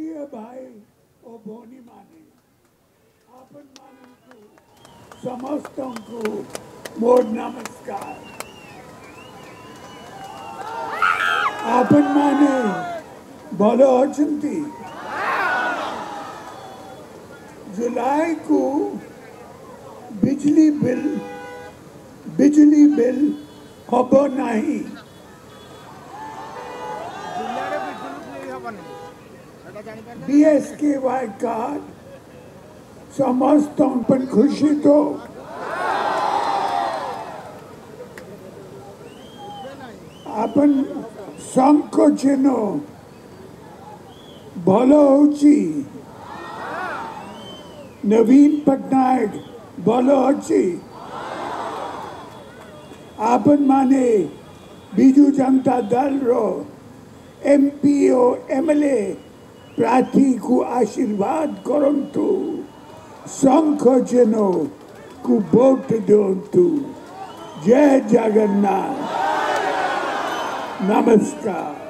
प्रिय भाई और भौनी माने आपन मानन को समस्तों को मोर नमस्कार। आपन माने भलो अछंती जुलाई को बिजली बिल हबो नहीं। BSKY कार्ड समस्तों पर खुशी तो अपन संकोचनो भलो होची नवीन पटनायक भलो होची आपन माने बीजू जनता दल रो MPO MLA प्रार्थी को आशीर्वाद करंतु संकोचनो को वोट दियंतु। जय जगन्नाथ। नमस्कार।